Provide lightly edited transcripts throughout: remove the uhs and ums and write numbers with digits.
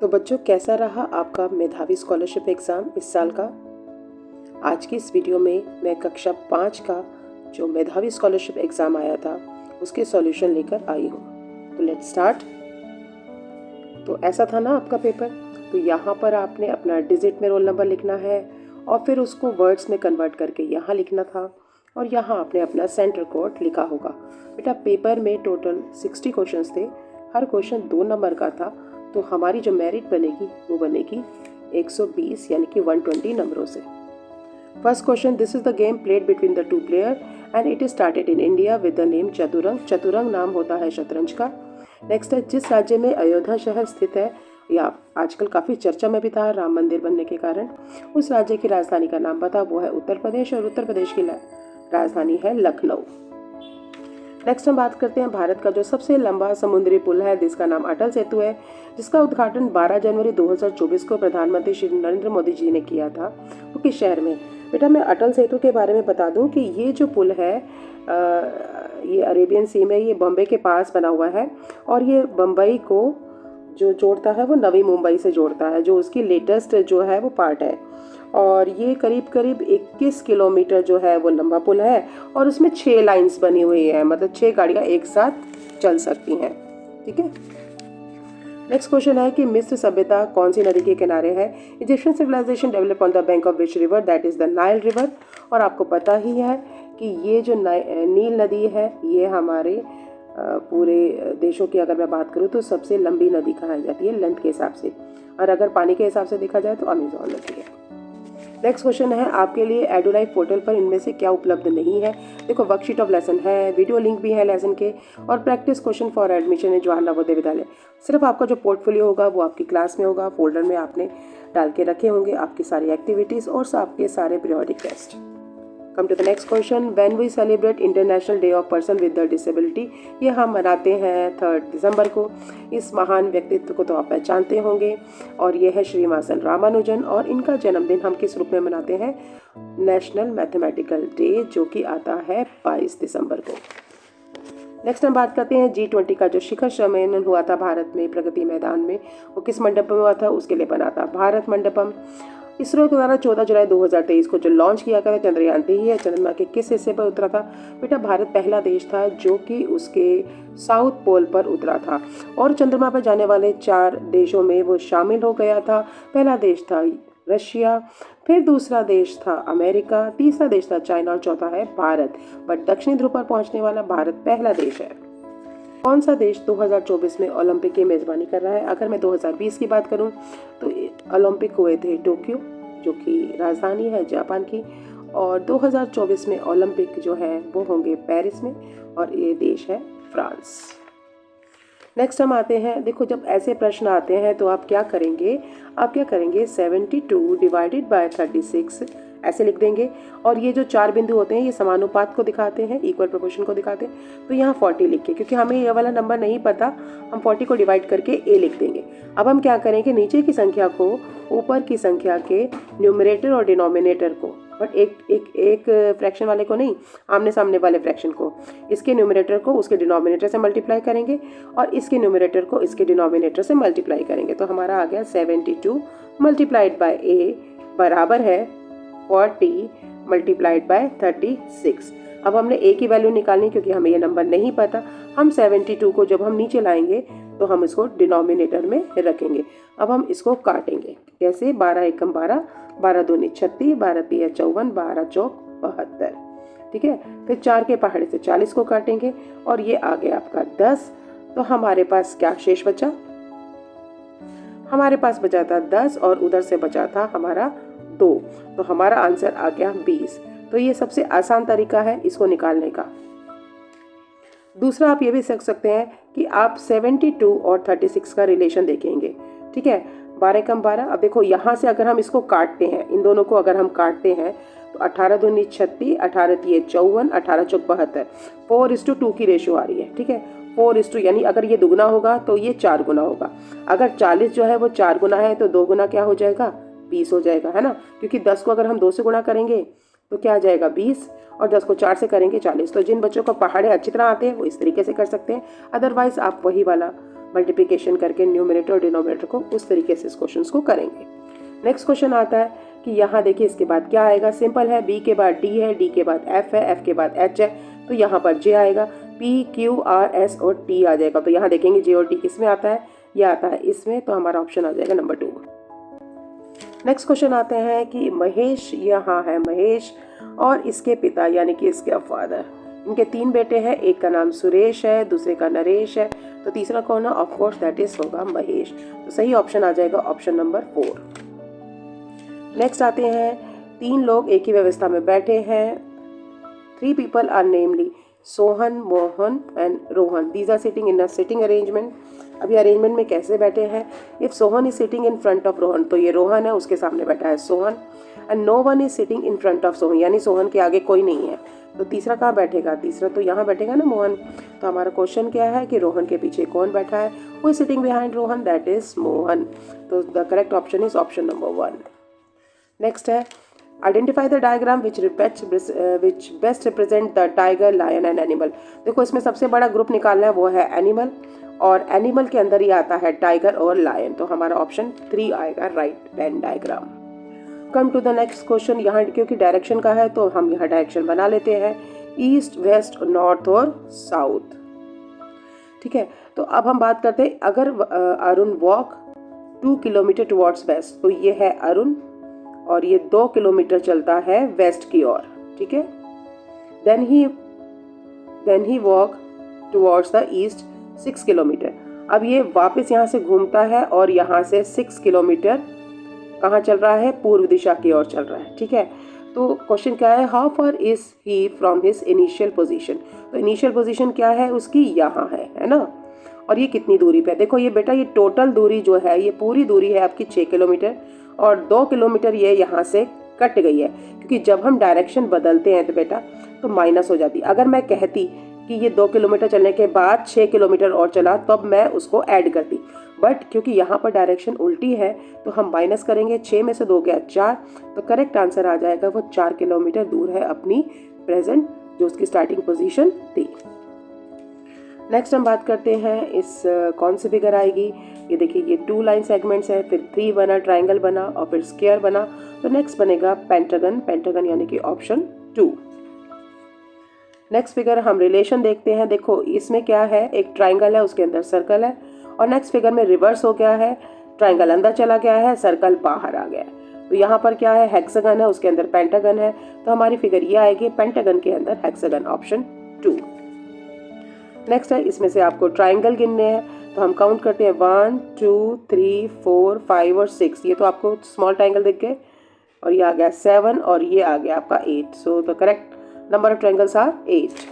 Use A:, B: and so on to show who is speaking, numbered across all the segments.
A: तो बच्चों, कैसा रहा आपका मेधावी स्कॉलरशिप एग्ज़ाम इस साल का। आज की इस वीडियो में मैं कक्षा 5 का जो मेधावी स्कॉलरशिप एग्ज़ाम आया था उसके सॉल्यूशन लेकर आई हूँ। तो लेट्स स्टार्ट। तो ऐसा था ना आपका पेपर। तो यहाँ पर आपने अपना डिजिट में रोल नंबर लिखना है और फिर उसको वर्ड्स में कन्वर्ट करके यहाँ लिखना था और यहाँ आपने अपना सेंटर कोड लिखा होगा। बेटा, पेपर में टोटल 60 क्वेश्चंस थे, हर क्वेश्चन 2 नंबर का था। तो हमारी जो मेरिट बनेगी वो बनेगी 120 यानी कि 120 नंबरों से। First question, this is the game played between the two player and it is started in India with the name Chaturang. Chaturang नाम होता है शतरंज का। नेक्स्ट है, जिस राज्य में अयोध्या शहर स्थित है या आजकल काफ़ी चर्चा में भी था राम मंदिर बनने के कारण, उस राज्य की राजधानी का नाम बता। वो है उत्तर प्रदेश और उत्तर प्रदेश की राजधानी है लखनऊ। नेक्स्ट हम बात करते हैं भारत का जो सबसे लंबा समुद्री पुल है जिसका नाम अटल सेतु है, जिसका उद्घाटन 12 जनवरी 2024 को प्रधानमंत्री श्री नरेंद्र मोदी जी ने किया था। वो किस शहर में? बेटा, मैं अटल सेतु के बारे में बता दूं कि ये जो पुल है ये अरेबियन सी में, ये बम्बई के पास बना हुआ है और ये बम्बई को जो जोड़ता है वो नवी मुंबई से जोड़ता है, जो उसकी लेटेस्ट जो है वो पार्ट है। और ये करीब करीब 21 किलोमीटर जो है वो लंबा पुल है और उसमें 6 लाइंस बनी हुई है, मतलब 6 गाड़ियाँ एक साथ चल सकती हैं। ठीक है। नेक्स्ट क्वेश्चन है कि मिस्र सभ्यता कौन सी नदी के किनारे है? Egyptian civilisation develop on the bank of which river? That is the Nile river. और आपको पता ही है कि ये जो नील नदी है ये हमारे पूरे देशों की अगर मैं बात करूँ तो सबसे लंबी नदी कही जाती है लेंथ के हिसाब से, और अगर पानी के हिसाब से देखा जाए तो अमेजोन नदी है। नेक्स्ट क्वेश्चन है आपके लिए एडुलाइफ पोर्टल पर इनमें से क्या उपलब्ध नहीं है? देखो, वर्कशीट ऑफ लेसन है, वीडियो लिंक भी है लेसन के, और प्रैक्टिस क्वेश्चन फॉर एडमिशन है जवाहर नवोदय विद्यालय। सिर्फ आपका जो पोर्टफोलियो होगा वो आपकी क्लास में होगा, फोल्डर में आपने डाल के रखे होंगे आपकी सारी एक्टिविटीज़ और आपके सारे periodic test. Come to the next question, when we celebrate international day of person with the disability? ये हम मनाते हैं 3 दिसंबर को। इस महान व्यक्तित्व को तो आप पहचानते होंगे और ये है श्रीनिवासन रामानुजन, और इनका जन्मदिन हम किस रूप में मनाते हैं? नेशनल मैथमेटिकल डे, जो कि आता है 22 दिसंबर को। नेक्स्ट हम बात करते हैं G20 का जो शिखर सम्मेलन हुआ था भारत में प्रगति मैदान में, वो किस मंडपम में हुआ था? उसके लिए बना था भारत मंडपम। इसरो के द्वारा 14 जुलाई 2023 को जो लॉन्च किया गया चंद्रयान 3 है, चंद्रमा के किस हिस्से पर उतरा था? बेटा, भारत पहला देश था जो कि उसके साउथ पोल पर उतरा था और चंद्रमा पर जाने वाले 4 देशों में वो शामिल हो गया था। पहला देश था रशिया, फिर दूसरा देश था अमेरिका, तीसरा देश था चाइना और चौथा है भारत। बट दक्षिणी ध्रुव पर पहुंचने वाला भारत पहला देश है। कौन सा देश 2024 में ओलंपिक की मेज़बानी कर रहा है? अगर मैं 2020 की बात करूं तो ओलंपिक हुए थे टोक्यो, जो कि राजधानी है जापान की, और 2024 में ओलंपिक जो है वो होंगे पेरिस में और ये देश है फ्रांस। नेक्स्ट हम आते हैं, देखो जब ऐसे प्रश्न आते हैं तो आप क्या करेंगे? 72 डिवाइडेड बाय 36 ऐसे लिख देंगे, और ये जो 4 बिंदु होते हैं ये समानुपात को दिखाते हैं, इक्वल प्रोपोर्शन को दिखाते हैं। तो यहाँ 40 लिख के, क्योंकि हमें ये वाला नंबर नहीं पता, हम 40 को डिवाइड करके a लिख देंगे। अब हम क्या करेंगे? नीचे की संख्या को ऊपर की संख्या के न्यूमरेटर और डिनोमिनेटर को, बट एक फ्रैक्शन वाले को नहीं, आमने सामने वाले फ्रैक्शन को, इसके न्यूमरेटर को उसके डिनोमिनेटर से मल्टीप्लाई करेंगे और इसके न्यूमरेटर को इसके डिनोमिनेटर से मल्टीप्लाई करेंगे। तो हमारा आ गया 72 मल्टीप्लाइड बाय a बराबर है 40 मल्टीप्लाइड बाय 36। अब हमने a की वैल्यू निकालनी, क्योंकि हमें ये नंबर नहीं पता। हम 72 को जब हम नीचे लाएंगे तो हम इसको डिनोमिनेटर में रखेंगे। अब हम इसको काटेंगे कैसे? 12 एकम 12, 12 दूनी 36, 12 तिया 54, 12 चौक 72। ठीक है। फिर 4 के पहाड़े से 40 को काटेंगे और ये आ गया आपका 10। तो हमारे पास क्या शेष बचा? हमारे पास बचा था 10 और उधर से बचा था हमारा 2। तो हमारा आंसर आ गया 20। तो ये सबसे आसान तरीका है इसको निकालने का। दूसरा आप ये भी सीख सकते हैं कि आप 72 और 36 का रिलेशन देखेंगे। ठीक है। 12 कम 12। अब देखो यहाँ से अगर हम इसको काटते हैं, इन दोनों को अगर हम काटते हैं तो 18 दूनी 36, 18 तिये 54, 18 चौक 72, 4:2 की रेशियो आ रही है। ठीक है। 4:, यानी अगर ये दुगना होगा तो ये 4 गुना होगा। अगर 40 जो है वो 4 गुना है तो 2 गुना क्या हो जाएगा? 20 हो जाएगा, है ना। क्योंकि 10 को अगर हम 2 से गुणा करेंगे तो क्या आ जाएगा? 20, और 10 को 4 से करेंगे 40। तो जिन बच्चों को पहाड़े अच्छी तरह आते हैं वो इस तरीके से कर सकते हैं, अदरवाइज आप वही वाला मल्टीप्लिकेशन करके न्यूमरेटर और डिनोमिनेटर को उस तरीके से इस क्वेश्चन को करेंगे। नेक्स्ट क्वेश्चन आता है कि यहाँ देखिए इसके बाद क्या आएगा, सिंपल है, बी के बाद डी है, डी के बाद एफ है, एफ के बाद एच है, तो यहाँ पर जे आएगा, पी क्यू आर एस और टी आ जाएगा। तो यहाँ देखेंगे जे और टी किस में आता है, यह आता है इसमें, तो हमारा ऑप्शन आ जाएगा नंबर 2। नेक्स्ट क्वेश्चन आते हैं कि महेश, यहाँ है महेश और इसके पिता यानी कि इसके फादर, इनके 3 बेटे हैं, एक का नाम सुरेश है, दूसरे का नरेश है, तो तीसरा कौन है, ऑफ कोर्स दैट इज होगा महेश। तो सही ऑप्शन आ जाएगा ऑप्शन नंबर 4। नेक्स्ट आते हैं 3 लोग एक ही व्यवस्था में बैठे हैं, 3 people are namely Sohan, Mohan and Rohan, these are sitting in a sitting arrangement. अभी अरेंजमेंट में कैसे बैठे हैं, if Sohan is sitting in front of Rohan, तो ये रोहन है, उसके सामने बैठा है Sohan, and no one is sitting in front of Sohan, यानी सोहन के आगे कोई नहीं है, तो तीसरा कहाँ बैठेगा, तीसरा तो यहाँ बैठेगा ना मोहन। तो हमारा क्वेश्चन क्या है कि रोहन के पीछे कौन बैठा है, who is sitting behind Rohan, that is Mohan. तो the correct option is option number 1। Next है identify the diagram which best represent the tiger, lion and animal. देखो इसमें सबसे बड़ा ग्रुप निकालना है, वो है एनिमल, और एनिमल के अंदर ही आता है टाइगर और लायन, तो हमारा ऑप्शन 3 आएगा, right Venn diagram. Come to the next question, यहाँ क्योंकि डायरेक्शन का है तो हम यहाँ डायरेक्शन बना लेते हैं, ईस्ट, वेस्ट, नॉर्थ और साउथ। ठीक है, तो अब हम बात करते हैं, अगर Arun walk 2 kilometre towards waste, तो ये है अरुण और ये 2 किलोमीटर चलता है वेस्ट की ओर। ठीक है, then he walk towards the east 6 kilometre. अब ये वापस यहाँ से घूमता है और यहाँ से 6 किलोमीटर कहाँ चल रहा है, पूर्व दिशा की ओर चल रहा है। ठीक है, तो क्वेश्चन क्या है, how far is he from his initial position. तो इनिशियल पोजीशन क्या है उसकी, यहाँ है ना, और ये कितनी दूरी पे है, देखो ये बेटा ये टोटल दूरी जो है ये पूरी दूरी है आपकी 6 किलोमीटर, और 2 किलोमीटर ये यहाँ से कट गई है, क्योंकि जब हम डायरेक्शन बदलते हैं तो बेटा तो माइनस हो जाती। अगर मैं कहती कि ये 2 किलोमीटर चलने के बाद 6 किलोमीटर और चला, तब मैं उसको ऐड करती, बट क्योंकि यहाँ पर डायरेक्शन उल्टी है तो हम माइनस करेंगे, 6 में से 2 गया 4, तो करेक्ट आंसर आ जाएगा वो 4 किलोमीटर दूर है अपनी प्रेजेंट जो उसकी स्टार्टिंग पोजीशन थी। नेक्स्ट हम बात करते हैं इस कौन सी फिगर आएगी, ये देखिए ये 2 लाइन सेगमेंट्स है, फिर 3 बना, ट्राइंगल बना और फिर स्क्वायर बना, तो नेक्स्ट बनेगा पेंटागन, पेंटागन यानी कि ऑप्शन 2। नेक्स्ट फिगर हम रिलेशन देखते हैं, देखो इसमें क्या है, एक ट्राइंगल है उसके अंदर सर्कल है, और नेक्स्ट फिगर में रिवर्स हो गया है, ट्राइंगल अंदर चला गया है, सर्कल बाहर आ गया है। तो यहाँ पर क्या है, हेक्सागन है उसके अंदर पेंटागन है, तो हमारी फिगर ये आएगी पेंटागन के अंदर हेक्सागन, ऑप्शन 2। नेक्स्ट है इसमें से आपको ट्राइंगल गिनने हैं, तो हम काउंट करते हैं 1 2 3 4 5 और 6, ये तो आपको स्मॉल ट्राइंगल दिख गए, और ये आ गया 7 और ये आ गया आपका 8, so the correct number of triangles are 8।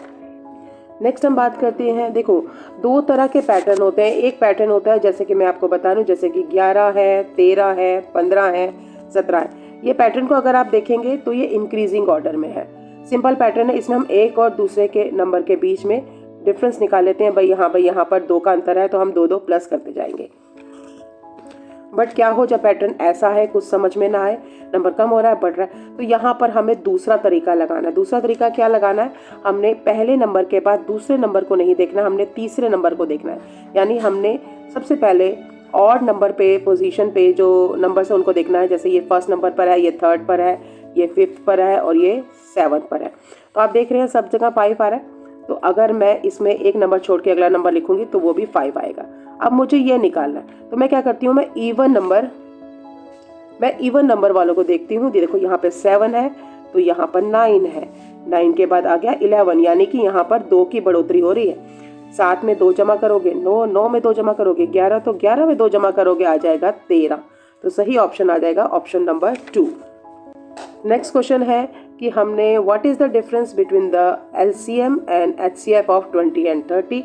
A: Next हम बात करते हैं, देखो 2 तरह के पैटर्न होते हैं, एक पैटर्न होता है जैसे कि मैं आपको बता दूं, जैसे कि 11 है, 13 है, 15 है, 17 है, ये पैटर्न को अगर आप देखेंगे तो ये इंक्रीजिंग ऑर्डर में है, सिंपल पैटर्न है, इसमें हम एक और दूसरे के नंबर के बीच में डिफरेंस निकाल लेते हैं, भाई यहाँ पर 2 का अंतर है तो हम 2 2 प्लस करते जाएंगे। बट क्या हो जब पैटर्न ऐसा है कुछ समझ में ना आए, नंबर कम हो रहा है बढ़ रहा है, तो यहाँ पर हमें दूसरा तरीका लगाना है। दूसरा तरीका क्या लगाना है, हमने पहले नंबर के बाद दूसरे नंबर को नहीं देखना, हमने तीसरे नंबर को देखना है, यानी हमने सबसे पहले ऑड नंबर पे पोजीशन पे जो नंबर है उनको देखना है, जैसे ये फर्स्ट नंबर पर है, ये थर्ड पर है, ये फिफ्थ पर है और ये 7 पर है, तो आप देख रहे हैं सब जगह 5 आ रहा है, तो अगर मैं इसमें एक नंबर छोड़ के अगला नंबर लिखूंगी तो वो भी 5 आएगा। अब मुझे ये निकालना है, तो मैं क्या करती हूँ, मैं इवन नंबर वालों को देखती हूँ, देखो यहाँ पे 7 है तो यहाँ पर 9 है, 9 के बाद आ गया 11, यानी कि यहाँ पर 2 की बढ़ोतरी हो रही है, 7 में 2 जमा करोगे 9, 9 में 2 जमा करोगे 11, तो 11 में 2 जमा करोगे आ जाएगा 13, तो सही ऑप्शन आ जाएगा ऑप्शन नंबर 2। नेक्स्ट क्वेश्चन है कि हमने what is the difference between the LCM and HCF of 20 and 30।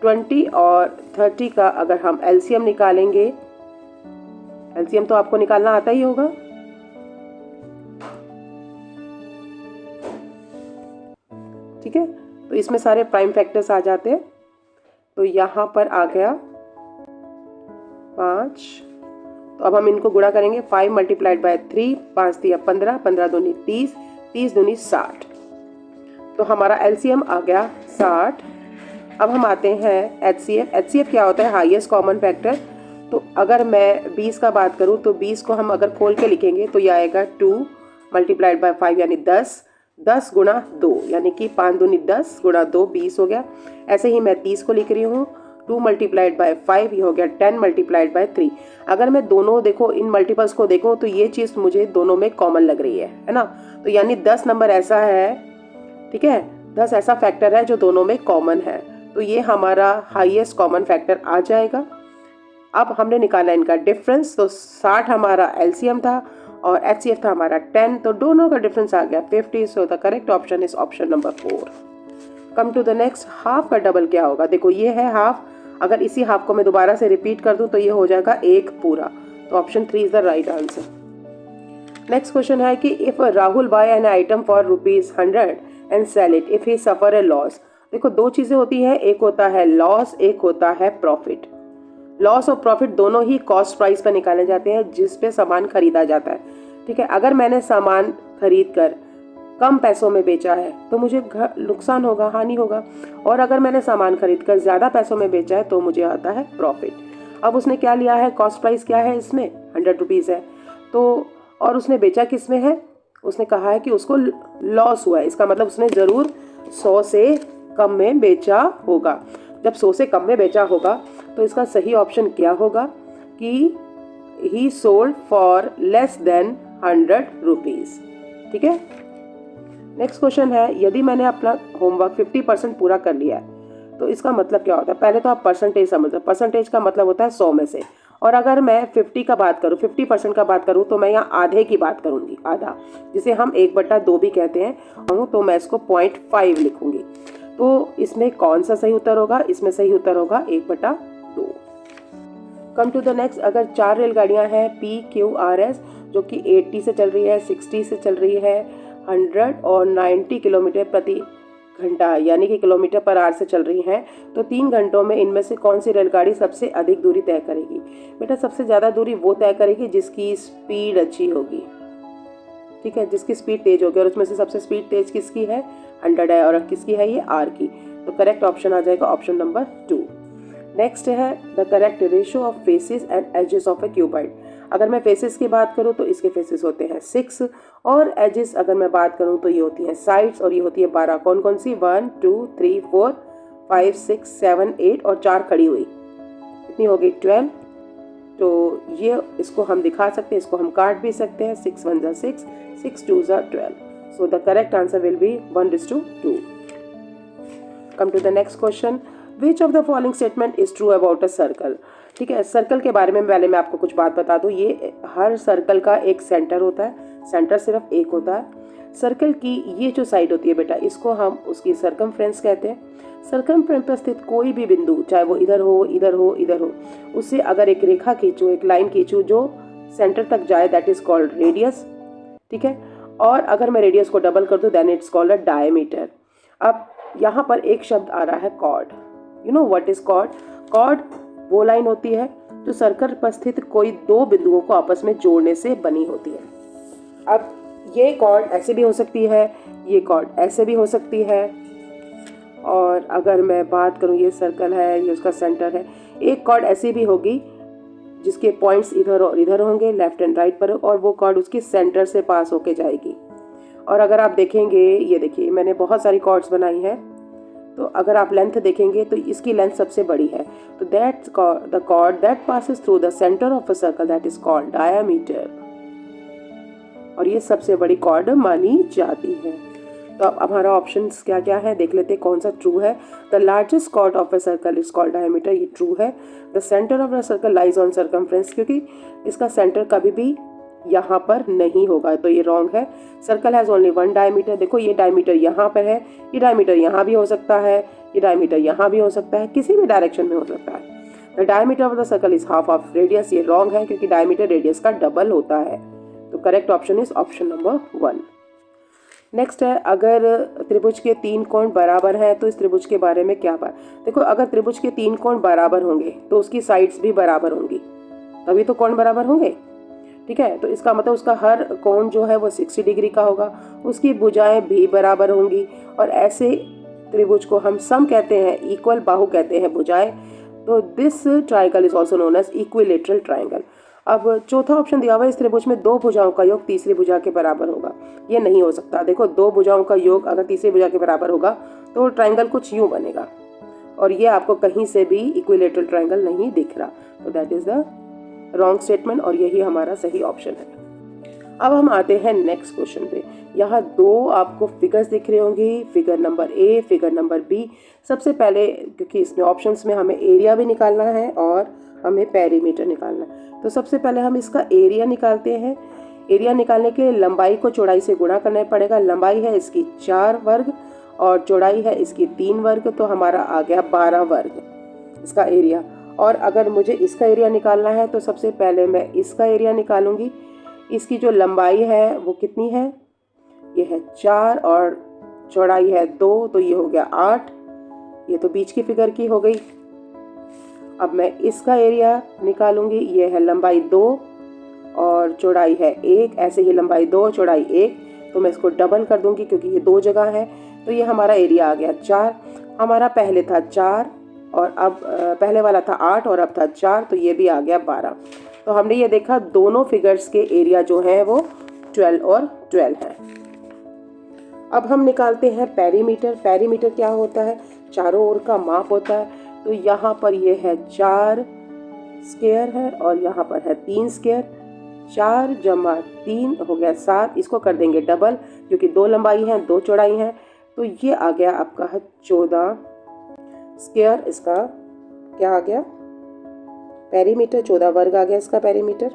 A: 20 और 30 का अगर हम LCM निकालेंगे, LCM तो आपको निकालना आता ही होगा, ठीक है, तो इसमें सारे प्राइम फैक्टर्स आ जाते हैं, तो यहाँ पर आ गया 5, तो अब हम इनको गुणा करेंगे, 5 मल्टीप्लाइड बाय 3, 5 दिया 15, 15 दूनी 30, 30 दूनी 60, तो हमारा LCM आ गया 60, अब हम आते हैं HCF। HCF क्या होता है? Highest common factor. तो अगर मैं 20 का बात करूं तो 20 को हम अगर खोल के लिखेंगे तो ये आएगा 2 मल्टीप्लाइड बाय 5 यानी 10, 10 गुणा 2 यानी कि 5 दूनी 10 गुणा 2 20 हो गया। ऐसे ही मैं 30 को लिख रही हूँ 2 मल्टीप्लाइड बाय 5, ये हो गया 10 मल्टीप्लाइड बाय 3। अगर मैं दोनों देखो इन मल्टीपल्स को देखूँ तो ये चीज़ मुझे दोनों में कॉमन लग रही है ना। तो यानी 10 नंबर ऐसा है, ठीक है, 10 ऐसा फैक्टर है जो दोनों में कॉमन है। तो ये हमारा हाईएस्ट कॉमन फैक्टर आ जाएगा। अब हमने निकाला इनका डिफरेंस, तो 60 हमारा एलसीएम था और HCF था हमारा 10, तो दोनों का डिफरेंस आ गया 50। So the correct option is option number 4। Come to the next, half का डबल क्या होगा? देखो ये है हाफ, अगर इसी हाफ को मैं दोबारा से रिपीट कर दूं तो ये हो जाएगा एक पूरा। तो option 3 is the right answer. Next question है कि if Rahul buy an item for ₹100 and sell it if he suffer a loss. देखो दो चीजें होती है, एक होता है लॉस, एक होता है प्रॉफिट। लॉस और प्रॉफिट दोनों ही कॉस्ट प्राइस पर निकाले जाते हैं जिस पे सामान खरीदा जाता है, ठीक है। अगर मैंने सामान खरीद कर कम पैसों में बेचा है तो मुझे नुकसान होगा, हानि होगा। और अगर मैंने सामान खरीद कर ज़्यादा पैसों में बेचा है तो मुझे आता है प्रॉफिट। अब उसने क्या लिया है, कॉस्ट प्राइस क्या है इसमें? ₹100 है। तो और उसने बेचा किस में है? उसने कहा है कि उसको लॉस हुआ है, इसका मतलब उसने ज़रूर 100 से कम में बेचा होगा। जब 100 से कम में बेचा होगा तो इसका सही ऑप्शन क्या होगा कि ही सोल्ड फॉर लेस देन ₹100, ठीक है। नेक्स्ट क्वेश्चन है, यदि मैंने अपना होमवर्क 50% पूरा कर लिया है तो इसका मतलब क्या होता है? पहले तो आप परसेंटेज समझो। परसेंटेज का मतलब होता है 100 में से, और अगर मैं 50 का बात करूँ, 50% का बात करूँ तो मैं यहाँ आधे की बात करूँगी, आधा, जिसे हम 1/2 भी कहते हैं। तो मैं इसको 0.5 लिखूंगी। तो इसमें कौन सा सही उत्तर होगा? इसमें सही उत्तर होगा 1/2। कम टू द नेक्स्ट, अगर 4 रेलगाड़ियां हैं PQRS जो कि 80 से चल रही है, 60 से चल रही है, 100 और 90 किलोमीटर प्रति घंटा यानी कि किलोमीटर पर आवर से चल रही हैं, तो 3 घंटों में इनमें से कौन सी रेलगाड़ी सबसे अधिक दूरी तय करेगी? बेटा सबसे ज़्यादा दूरी वो तय करेगी जिसकी स्पीड अच्छी होगी, ठीक है, जिसकी स्पीड तेज होगी। और उसमें से सबसे स्पीड तेज किसकी है? 100 है। और किसकी है? ये R की। तो करेक्ट ऑप्शन आ जाएगा ऑप्शन नंबर 2। नेक्स्ट है the correct ratio of faces and edges of a cuboid. अगर मैं फेसेस की बात करूँ तो इसके फेसेस होते हैं 6, और एजेस अगर मैं बात करूँ तो ये होती हैं साइड्स, और ये होती है 12। कौन कौन सी? 1 2 3 4 5 6 7 8 और 4 खड़ी हुई, इतनी हो गई 12। तो ये इसको हम दिखा सकते हैं, इसको हम काट भी सकते हैं। 6 1 = 6, 6 2 = 12। So the correct answer will be 1:2. Come to the next question. Which of the following statement is true about a circle? ठीक है, सर्कल के बारे में पहले मैं आपको कुछ बात बता दूं। ये हर सर्कल का एक सेंटर होता है, सेंटर सिर्फ एक होता है। सर्कल की ये जो साइड होती है बेटा, इसको हम उसकी सर्कमफ्रेंस कहते हैं। सर्कमफ्रेंस पर स्थित कोई भी बिंदु, चाहे वो इधर हो, इधर हो, इधर हो, उससे अगर एक रेखा खींचूं, एक लाइन खींचूं जो सेंटर तक जाए, दैट इज कॉल्ड रेडियस, ठीक है। और अगर मैं रेडियस को डबल कर दूं then it's called a diameter. अब यहाँ पर एक शब्द आ रहा है chord. You know what is chord? Chord वो लाइन होती है जो सर्कल पर स्थित कोई दो बिंदुओं को आपस में जोड़ने से बनी होती है। अब ये कॉर्ड ऐसे भी हो सकती है, ये कॉर्ड ऐसे भी हो सकती है। और अगर मैं बात करूँ, ये सर्कल है, ये उसका सेंटर है। एक कॉर्ड ऐसी भी होगी जिसके पॉइंट्स इधर और इधर होंगे, लेफ्ट एंड राइट पर, और वो कॉर्ड उसके सेंटर से पास होके जाएगी। और अगर आप देखेंगे, ये देखिए मैंने बहुत सारी कॉर्ड्स बनाई हैं, तो अगर आप लेंथ देखेंगे तो इसकी लेंथ सबसे बड़ी है। तो that's the chord that passes through the centre of a circle, that is called diameter. और ये सबसे बड़ी कॉर्ड मानी जाती है। तो अब हमारा ऑप्शंस क्या क्या है देख लेते हैं कौन सा ट्रू है। The largest chord of a circle is called diameter, ये ट्रू है। The centre of the circle lies on circumference, क्योंकि इसका सेंटर कभी भी यहाँ पर नहीं होगा, तो ये रॉन्ग है। Circle has only 1 diameter. देखो ये डायमीटर यहाँ पर है, ये डायमीटर यहाँ भी हो सकता है, ये डायमीटर यहाँ भी हो सकता है, किसी भी डायरेक्शन में हो सकता है। The diameter of the circle is half of radius, ये रॉन्ग है क्योंकि डायमीटर रेडियस का डबल होता है। तो correct option is option number 1। Next है, अगर त्रिभुज के 3 कोण बराबर हैं तो इस त्रिभुज के बारे में क्या बात? देखो अगर त्रिभुज के 3 कोण बराबर होंगे तो उसकी साइड्स भी बराबर होंगी, तभी तो कोण बराबर होंगे, ठीक है। तो इसका मतलब उसका हर कोण जो है वो 60 डिग्री का होगा, उसकी भुजाएं भी बराबर होंगी। और ऐसे त्रिभुज को हम सम कहते हैं, इक्वल बाहु कहते हैं भुजाएं। तो this triangle is also known as equilateral triangle. अब चौथा ऑप्शन दिया हुआ है, इस त्रिभुज में दो भुजाओं का योग तीसरी भुजा के बराबर होगा। ये नहीं हो सकता। देखो, दो भुजाओं का योग अगर तीसरी भुजा के बराबर होगा तो ट्राइंगल कुछ यूं बनेगा, और ये आपको कहीं से भी इक्विलेटरल ट्राइंगल नहीं दिख रहा। तो that is the wrong statement, और यही हमारा सही ऑप्शन है। अब हम आते हैं नेक्स्ट क्वेश्चन पे। यहाँ दो आपको फिगर्स दिख रही होंगी, figure number A, figure number B. सबसे पहले, क्योंकि इसमें ऑप्शंस में हमें एरिया भी निकालना है और हमें पेरीमीटर निकालना है, तो सबसे पहले हम इसका एरिया निकालते हैं। एरिया निकालने के लिए लंबाई को चौड़ाई से गुणा करना पड़ेगा। लंबाई है इसकी 4 वर्ग और चौड़ाई है इसकी 3 वर्ग, तो हमारा आ गया 12 वर्ग इसका एरिया। और अगर मुझे इसका एरिया निकालना है तो सबसे पहले मैं इसका एरिया निकालूंगी। इसकी जो लंबाई है वो कितनी है, ये है 4 और चौड़ाई है 2, तो ये हो गया 8। ये तो बीच की फिगर की हो गई। अब मैं इसका एरिया निकालूंगी। ये है लंबाई 2 और चौड़ाई है 1, ऐसे ही लंबाई 2 चौड़ाई 1, तो मैं इसको डबल कर दूंगी क्योंकि ये 2 जगह है। तो ये हमारा एरिया आ गया 4। हमारा पहले था 4 और अब पहले वाला था 8 और अब था 4, तो ये भी आ गया 12। तो हमने ये देखा दोनों फिगर्स के एरिया जो है वो 12 और 12 है। अब हम निकालते हैं पेरीमीटर। पेरीमीटर क्या होता है, चारों ओर का माप होता है। तो यहाँ पर ये है 4 स्क्वायर है और यहाँ पर है 3 स्क्वायर। 4 जमा 3 हो गया 7। इसको कर देंगे डबल क्योंकि 2 लंबाई है 2 चौड़ाई है। तो ये आ गया आपका 14 स्क्वायर। इसका क्या आ गया, पेरीमीटर 14 वर्ग आ गया इसका पेरीमीटर।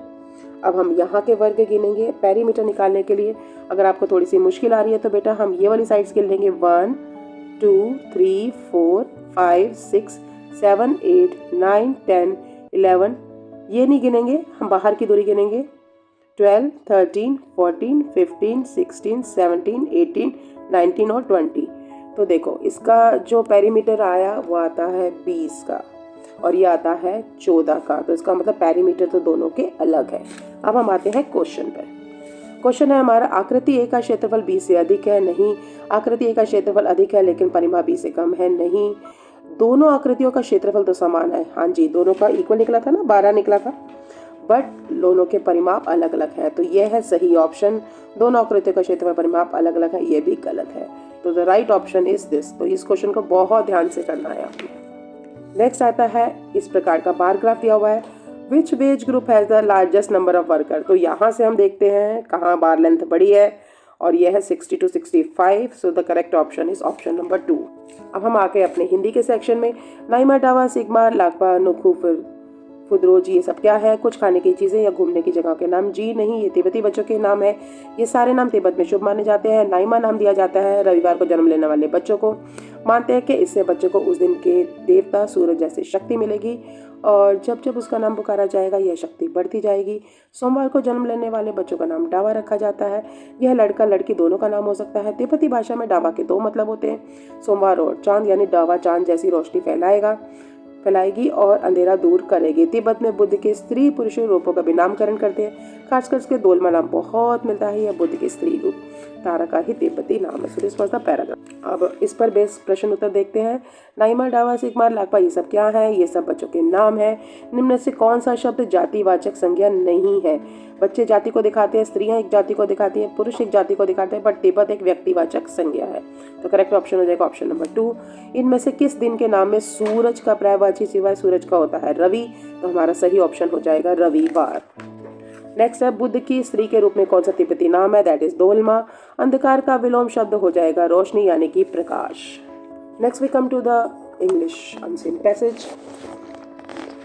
A: अब हम यहाँ के वर्ग गिनेंगे पेरीमीटर निकालने के लिए। अगर आपको थोड़ी सी मुश्किल आ रही है तो बेटा हम ये वाली साइड्स गिन लेंगे। 1 2 3 4 5 6 7 8 9 10 11। ये नहीं गिनेंगे, हम बाहर की दूरी गिनेंगे। 12 13 14 15 16 17 18 19 और 20। तो देखो इसका जो पेरीमीटर आया वो आता है 20 का और ये आता है 14 का। तो इसका मतलब पेरीमीटर तो दोनों के अलग है। अब हम आते हैं क्वेश्चन पर। क्वेश्चन है हमारा, आकृति ए का क्षेत्रफल बी से अधिक है। नहीं। आकृति ए का क्षेत्रफल अधिक है लेकिन परिमाप बी से कम है। नहीं। दोनों आकृतियों का क्षेत्रफल तो समान है। हाँ जी, दोनों का इक्वल निकला था ना, 12 निकला था, बट दोनों के परिमाप अलग अलग है। तो यह है सही ऑप्शन। दोनों आकृतियों का क्षेत्रफल परिमाप अलग अलग है, ये भी गलत है। तो the right option is this. तो इस क्वेश्चन को बहुत ध्यान से करना है आपने। नेक्स्ट आता है, इस प्रकार का बार ग्राफ दिया हुआ है। Which ways group has the largest number of worker. तो यहाँ से हम देखते हैं कहाँ बार लेंथ बड़ी है और यह है 60 to 65। So the correct option is option number 2। अब हम आके अपने हिंदी के सेक्शन में। नाइमा, डावा, सिग्मा, लाकपा, नुखू, फुदरोज, ये सब क्या है, कुछ खाने की चीज़ें या घूमने की जगह के नाम। जी नहीं, ये तिब्बती बच्चों के नाम है। ये सारे नाम तिब्बत में शुभ माने जाते हैं। नाइमा नाम दिया जाता है रविवार को जन्म लेने वाले बच्चों को। मानते हैं कि इससे बच्चों को उस दिन के देवता सूरज जैसी शक्ति मिलेगी और जब जब उसका नाम पुकारा जाएगा यह शक्ति बढ़ती जाएगी। सोमवार को जन्म लेने वाले बच्चों का नाम डावा रखा जाता है। यह लड़का लड़की दोनों का नाम हो सकता है। तिब्बती भाषा में डावा के 2 मतलब होते हैं, सोमवार और चांद, यानी डावा चांद जैसी रोशनी फैलाएगी और अंधेरा दूर करेगी। तिब्बत में बुद्ध के स्त्री पुरुष रूपों का भी नामकरण करते हैं। खासकर इसके दोलमा नाम बहुत मिलता है। यह बुद्ध के स्त्री रूप तारा का ही तिब्बती नाम है। This was the paragraph. अब इस पर बेस प्रश्न उत्तर देखते हैं। नाइमा, डावा, सिग्मा, लाकपा, ये सब क्या है? ये सब बच्चों के नाम है। निम्न से कौन सा शब्द जातिवाचक संज्ञा नहीं है? बच्चे जाति को दिखाते हैं, स्त्रियां एक जाति को दिखाती हैं, पुरुष एक जाति को दिखाते हैं, बट तिब्बत एक व्यक्तिवाचक संज्ञा है। तो करेक्ट ऑप्शन हो जाएगा ऑप्शन नंबर 2। इनमें से किस दिन के नाम में सूरज का पर्यायवाची सिवाय सूरज का होता है? रवि। तो हमारा सही ऑप्शन हो जाएगा रविवार। नेक्स्ट है, बुद्ध की स्त्री के रूप में कौन सा तिब्बती नाम है? That is Dolma. अंधकार का विलोम शब्द हो जाएगा रोशनी यानी कि प्रकाश। Next we come to the English unseen passage.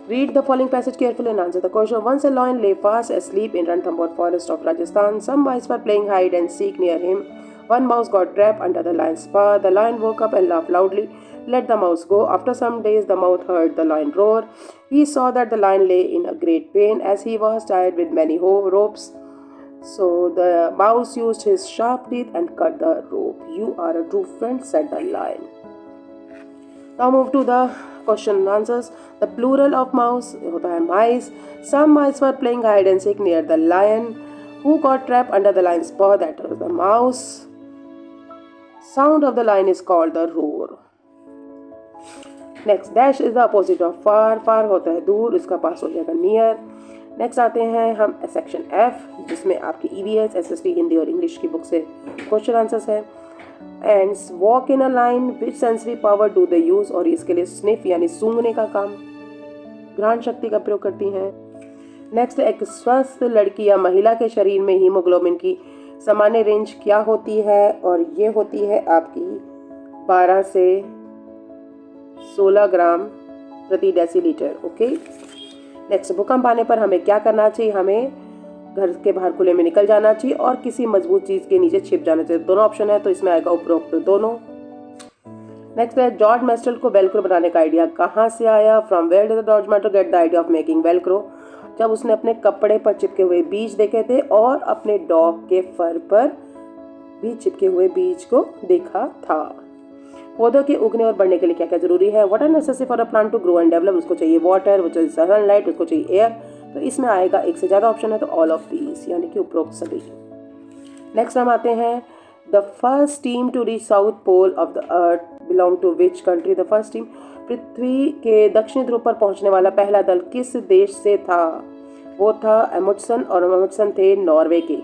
A: Read the following passage carefully and answer the question. Once a lion lay fast asleep in Ranthambore forest of Rajasthan. Some mice were playing hide and seek near him. One mouse got trapped under the lion's paw. The lion woke up and laughed loudly. Let the mouse go. After some days, the mouse heard the lion roar. He saw that the lion lay in a great pain as he was tied with many ropes. So the mouse used his sharp teeth and cut the rope. You are a true friend, said the lion. Now move to the question and answers. The plural of mouse होता है mice. Some mice were playing hide and seek near the lion. Who got trapped under the lion's paw? That was the mouse. Sound of the lion is called the roar. Next, dash is the opposite of far, far होता है दूर, इसका पास हो जाएगा near. Next आते हैं हम section F, जिसमें आपकी ईवीएस, एसएसटी, हिंदी और इंग्लिश की बुक से क्वेश्चन आंसर्स है। And walk in a line, which sensory power do they use, और इसके लिए स्निफ यानी सूंघने का काम, घ्राण शक्ति का प्रयोग करती हैं। नेक्स्ट, एक स्वस्थ लड़की या महिला के शरीर में हीमोग्लोबिन की सामान्य रेंज क्या होती है, और ये होती है आपकी 12 से 16 ग्राम प्रति डेसीलीटर। ओके। नेक्स्ट, भूकंप आने पर हमें क्या करना चाहिए, हमें घर के बाहर खुले में निकल जाना चाहिए और किसी मजबूत चीज के नीचे छिप जाना चाहिए। दोनों ऑप्शन है, तो इसमें आएगा उपरोक्त दोनों। नेक्स्ट है, जॉर्ज मेस्टल को वेलक्रो बनाने का आइडिया कहाँ से आया? From where did George Mestral get the idea of making Velcro? जब उसने अपने कपड़े पर चिपके हुए बीज देखे थे और अपने डॉग के फर पर भी चिपके हुए बीज को देखा था। पौधों के उगने और बढ़ने के लिए क्या क्या जरूरी है? What are necessary for a plant to grow and develop? उसको चाहिए वाटर, वो चाहिए सनलाइट, उसको चाहिए एयर। तो इसमें आएगा एक से ज्यादा ऑप्शन है, तो ऑल ऑफ दीज, यानी कि उपरोक्त सभी। नेक्स्ट हम आते हैं, the first team to reach South Pole of the earth belong to which country? The first team, पृथ्वी के दक्षिणी ध्रुव पर पहुंचने वाला पहला दल किस देश से था? वो था अमुंडसेन, और अमुंडसेन थे नॉर्वे के।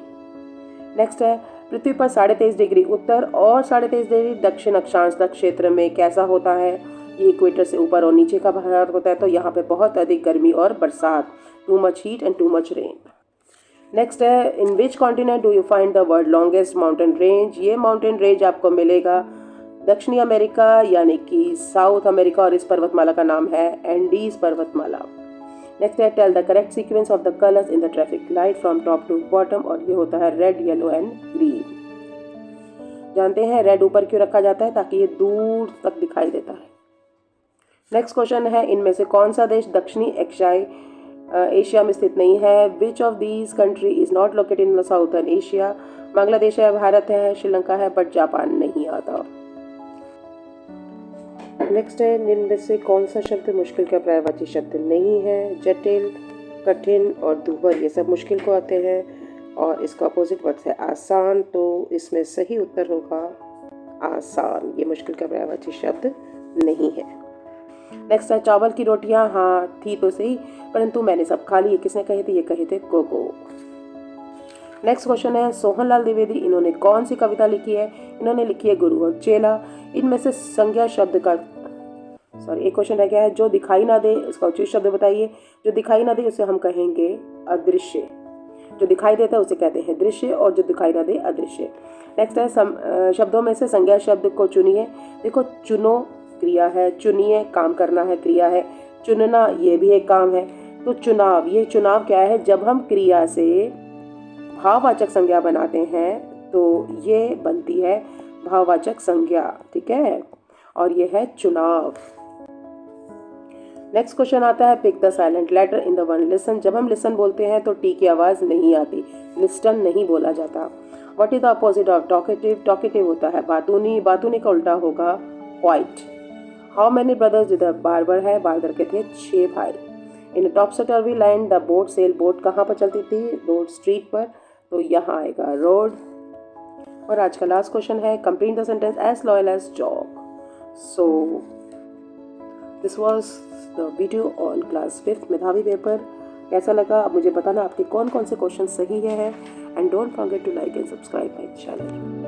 A: नेक्स्ट है, पृथ्वी पर 23.5 डिग्री उत्तर और 23.5 डिग्री दक्षिण अक्षांश तक क्षेत्र में कैसा होता है? ये इक्वेटर से ऊपर और नीचे का भाग होता है, तो यहाँ पे बहुत अधिक गर्मी और बरसात, too much heat and too much rain. Next है, in which continent do you find the world longest mountain range? ये माउंटेन रेंज आपको मिलेगा दक्षिणी अमेरिका यानी कि साउथ अमेरिका, और इस पर्वतमाला का नाम है एंडीज पर्वतमाला। नेक्स्ट है, tell the correct sequence of the colours in the traffic light from top to bottom, और ये होता है रेड, येलो एंड ग्रीन। जानते हैं रेड ऊपर क्यों रखा जाता है? ताकि ये दूर तक दिखाई देता है। नेक्स्ट क्वेश्चन है, इनमें से कौन सा देश दक्षिणी एशिया में स्थित नहीं है? Which of these country is not located in southern Asia? Bangladesh है, भारत है, श्रीलंका है, बट जापान नहीं आता। नेक्स्ट है, इनमें से कौन सा शब्द मुश्किल का पर्यायवाची शब्द नहीं है? जटिल, कठिन और दुर्बल, ये सब मुश्किल को आते हैं, और इसका अपोजिट वर्ड है आसान, तो इसमें सही उत्तर होगा आसान। ये मुश्किल का पर्यायवाची शब्द नहीं है। नेक्स्ट है, चावल की रोटियां हाँ थी तो सही, परंतु मैंने सब खा ली, ये किसने कहे थे? ये कहे थे कोको। नेक्स्ट क्वेश्चन है, सोहनलाल द्विवेदी इन्होंने कौन सी कविता लिखी है? इन्होंने लिखी है गुरु और चेला। इनमें से संज्ञा शब्द का, एक क्वेश्चन रह गया है, जो दिखाई ना दे इसका उचित शब्द बताइए। जो दिखाई ना दे उसे हम कहेंगे अदृश्य, जो दिखाई देता है उसे कहते हैं दृश्य, और जो दिखाई ना दे अदृश्य। नेक्स्ट है, शब्दों में से संज्ञा शब्द को चुनिए। देखो, चुनो क्रिया है, चुनिए काम करना है क्रिया है, चुनना ये भी एक काम है। तो चुनाव, ये चुनाव क्या है? जब हम क्रिया से भाववाचक संज्ञा बनाते हैं तो ये बनती है भाववाचक संज्ञा, ठीक है, और ये है चुनाव। नेक्स्ट क्वेश्चन आता है, pick the silent letter in the one listen. जब हम लिसन बोलते हैं तो टी की आवाज नहीं आती, लिस्टन नहीं बोला जाता। What is the opposite of talkative? Talkative होता है बातूनी, बातूनी का उल्टा होगा white. How many brothers did the barber have? Barber के थे 6 भाई। In topsy turvy land the boat sail, boat कहाँ पर चलती थी? रोड, स्ट्रीट पर, तो यहाँ आएगा रोड। और आज का लास्ट क्वेश्चन है, complete the sentence as loyal as job. So this was the video on class 5 Medhavi paper. कैसा लगा अब मुझे बताना, आपके कौन कौन से क्वेश्चन सही है, and don't forget to like and subscribe my channel.